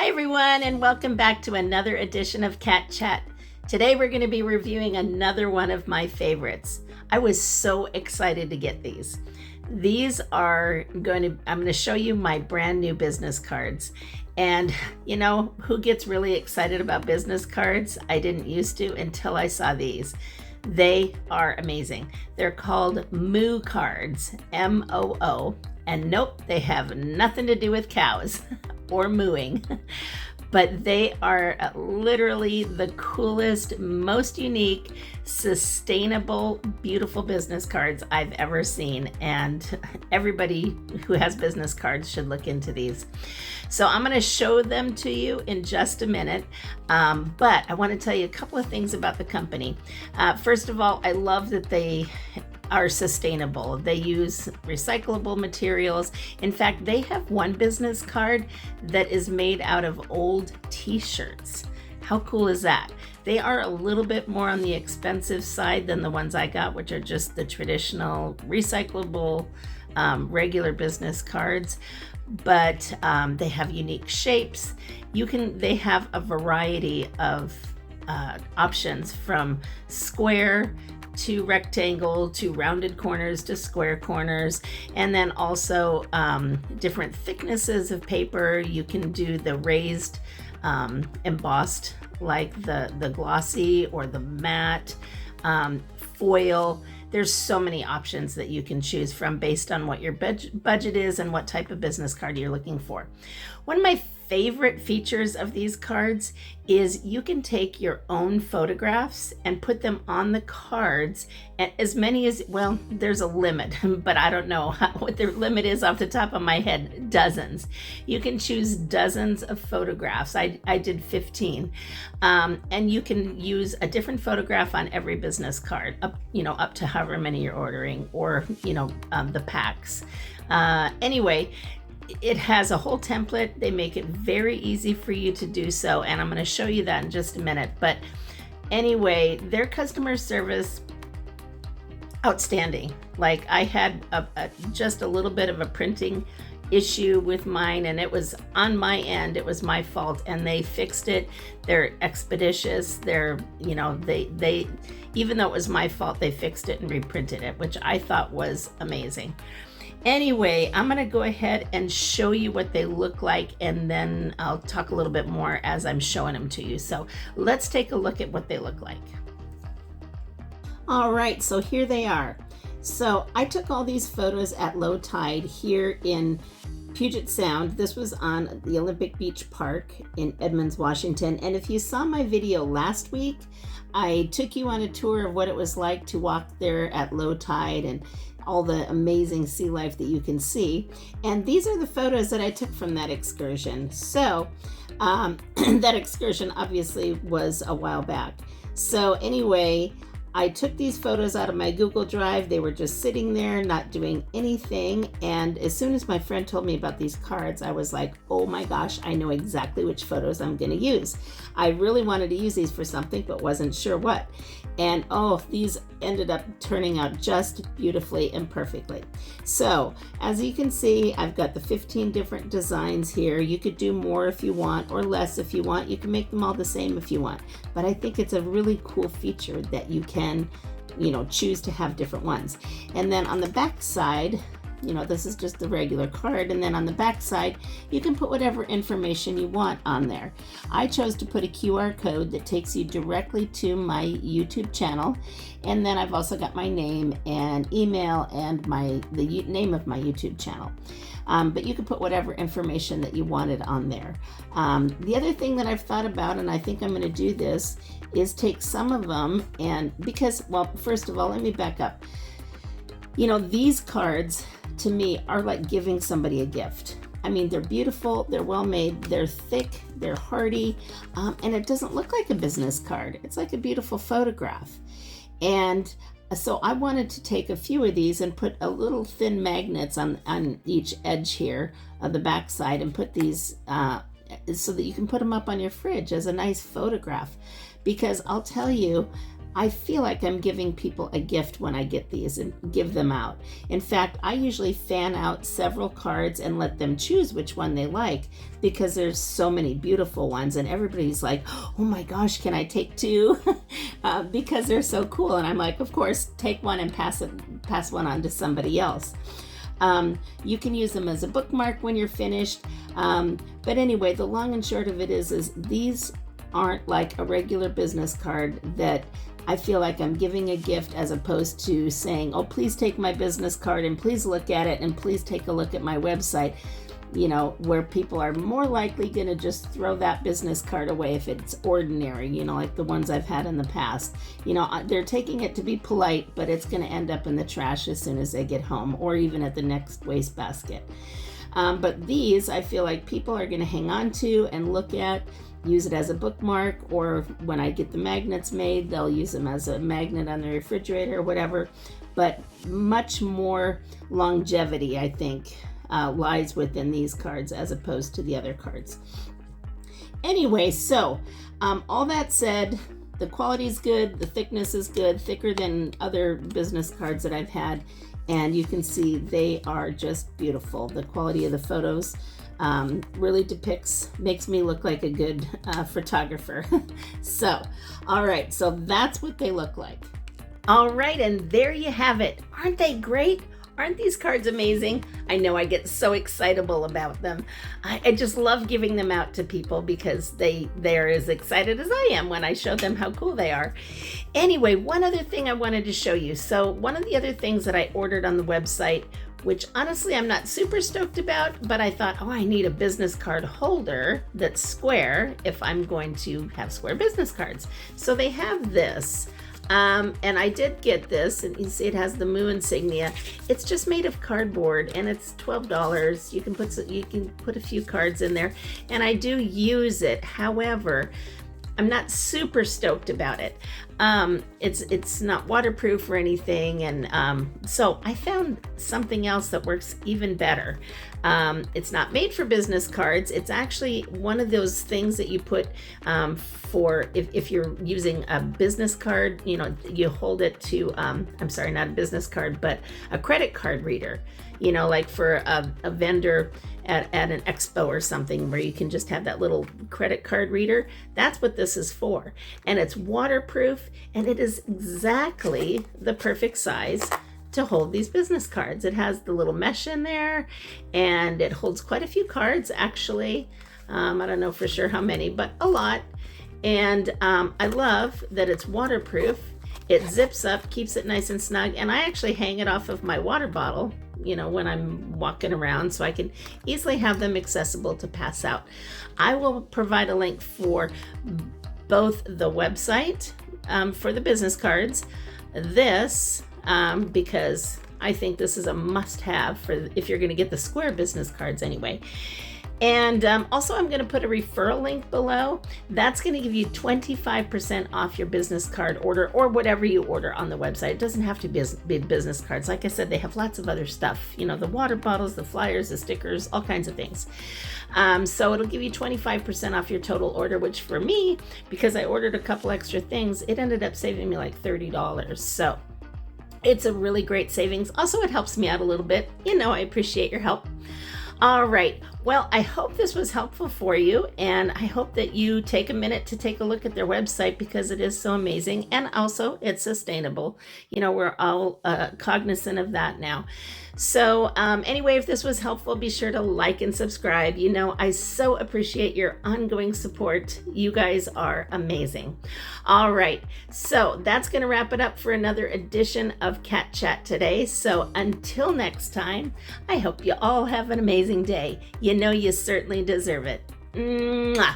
Hi everyone, and welcome back to another edition of Cat Chat. Today we're going to be reviewing another one of my favorites. I was so excited to get these. I'm going to show you my brand new business cards. And you know, who gets really excited about business cards? I didn't used to until I saw these. They are amazing. They're called Moo cards, M-O-O. And nope, they have nothing to do with cows or mooing, but they are literally the coolest, most unique, sustainable, beautiful business cards I've ever seen. And everybody who has business cards should look into these. So I'm going to show them to you in just a minute, but I want to tell you a couple of things about the company. First of all, I love that they are sustainable. They use recyclable materials. In fact, they have one business card that is made out of old t-shirts. How cool is that? They are a little bit more on the expensive side than the ones I got, which are just the traditional recyclable regular business cards, but they have unique shapes. They have a variety of options, from square to rectangle to rounded corners to square corners, and then also different thicknesses of paper. You can do the raised embossed, like the glossy or the matte, foil. There's so many options that you can choose from based on what your budget is and what type of business card you're looking for. One of my favorite features of these cards is you can take your own photographs and put them on the cards, and as many as, well, there's a limit, but I don't know what the limit is off the top of my head. Dozens. You can choose dozens of photographs. I did 15, and you can use a different photograph on every business card, up to however many you're ordering, or the packs. Anyway, it has a whole template. They make it very easy for you to do so, and I'm going to show you that in just a minute. But anyway, their customer service, outstanding. Like, I had just a little bit of a printing issue with mine, and it was on my end. It was my fault, and they fixed it. They're expeditious. They even though it was my fault, they fixed it and reprinted it, which I thought was amazing. Anyway, I'm going to go ahead and show you what they look like, and then I'll talk a little bit more as I'm showing them to you. So let's take a look at what they look like. All right, so here they are. So I took all these photos at low tide here in Puget Sound. This was on the Olympic Beach Park in Edmonds, Washington. And if you saw my video last week, I took you on a tour of what it was like to walk there at low tide and all the amazing sea life that you can see. And these are the photos that I took from that excursion. So that excursion obviously was a while back. So anyway, I took these photos out of my Google Drive. They were just sitting there, not doing anything. And as soon as my friend told me about these cards, I was like, oh my gosh, I know exactly which photos I'm gonna use. I really wanted to use these for something, but wasn't sure what. And oh, these ended up turning out just beautifully and perfectly. So as you can see, I've got the 15 different designs here. You could do more if you want, or less if you want. You can make them all the same if you want. But I think it's a really cool feature that you can, choose to have different ones. And then on the back side, this is just the regular card, and then on the back side you can put whatever information you want on there. I chose to put a QR code that takes you directly to my YouTube channel, and then I've also got my name and email and the name of my YouTube channel. But you can put whatever information that you wanted on there. The other thing that I've thought about, and I think I'm going to do this, is take some of them, first of all, let me back up. These cards to me are like giving somebody a gift. I mean, they're beautiful, they're well made, they're thick, they're hardy, and it doesn't look like a business card. It's like a beautiful photograph. And so I wanted to take a few of these and put a little thin magnets on each edge here of the back side, and put these so that you can put them up on your fridge as a nice photograph. Because I'll tell you, I feel like I'm giving people a gift when I get these and give them out. In fact, I usually fan out several cards and let them choose which one they like, because there's so many beautiful ones and everybody's like, oh my gosh, can I take two? Because they're so cool. And I'm like, of course, take one and pass one on to somebody else. You can use them as a bookmark when you're finished. But anyway, the long and short of it is these aren't like a regular business card that I feel like I'm giving a gift, as opposed to saying, oh, please take my business card and please look at it and please take a look at my website, you know, where people are more likely going to just throw that business card away if it's ordinary, you know, like the ones I've had in the past. You know, they're taking it to be polite, but it's going to end up in the trash as soon as they get home, or even at the next wastebasket. But these, I feel like people are going to hang on to and look at, use it as a bookmark, or when I get the magnets made, they'll use them as a magnet on the refrigerator or whatever. But much more longevity, I think, lies within these cards as opposed to the other cards. Anyway, so all that said, the quality is good, the thickness is good, thicker than other business cards that I've had, and you can see they are just beautiful. The quality of the photos really makes me look like a good photographer. So, all right, so that's what they look like. All right, and there you have it. Aren't they great? Aren't these cards amazing? I know I get so excitable about them. I just love giving them out to people because they're as excited as I am when I show them how cool they are. Anyway, one other thing I wanted to show you. So one of the other things that I ordered on the website, which honestly I'm not super stoked about, but I thought, oh, I need a business card holder that's square if I'm going to have square business cards. So they have this. And I did get this, and you see it has the Moo insignia. It's just made of cardboard, and it's $12. You can put a few cards in there, and I do use it. However, I'm not super stoked about it. It's not waterproof or anything, and so I found something else that works even better. It's not made for business cards. It's actually one of those things that you put for if you're using a business card, you know, you hold it to, I'm sorry, not a business card, but a credit card reader, you know, like for a vendor at an expo or something where you can just have that little credit card reader. That's what this is for. And it's waterproof, and it is exactly the perfect size to hold these business cards. It has the little mesh in there, and it holds quite a few cards, actually. I don't know for sure how many, but a lot. And I love that it's waterproof. It zips up, keeps it nice and snug, and I actually hang it off of my water bottle, you know, when I'm walking around, so I can easily have them accessible to pass out. I will provide a link for both the website for the business cards, this because I think this is a must-have for if you're going to get the square business cards anyway. And also, I'm going to put a referral link below. That's going to give you 25% off your business card order, or whatever you order on the website. It doesn't have to be business cards. Like I said, they have lots of other stuff. You know, the water bottles, the flyers, the stickers, all kinds of things. So it'll give you 25% off your total order, which for me, because I ordered a couple extra things, it ended up saving me like $30. So it's a really great savings. Also, it helps me out a little bit. You know, I appreciate your help. All right. Well, I hope this was helpful for you, and I hope that you take a minute to take a look at their website because it is so amazing, and also it's sustainable. You know, we're all cognizant of that now. So anyway, if this was helpful, be sure to like and subscribe. You know, I so appreciate your ongoing support. You guys are amazing. All right. So that's going to wrap it up for another edition of Cat Chat today. So until next time, I hope you all have an amazing day. You know you certainly deserve it. Mwah.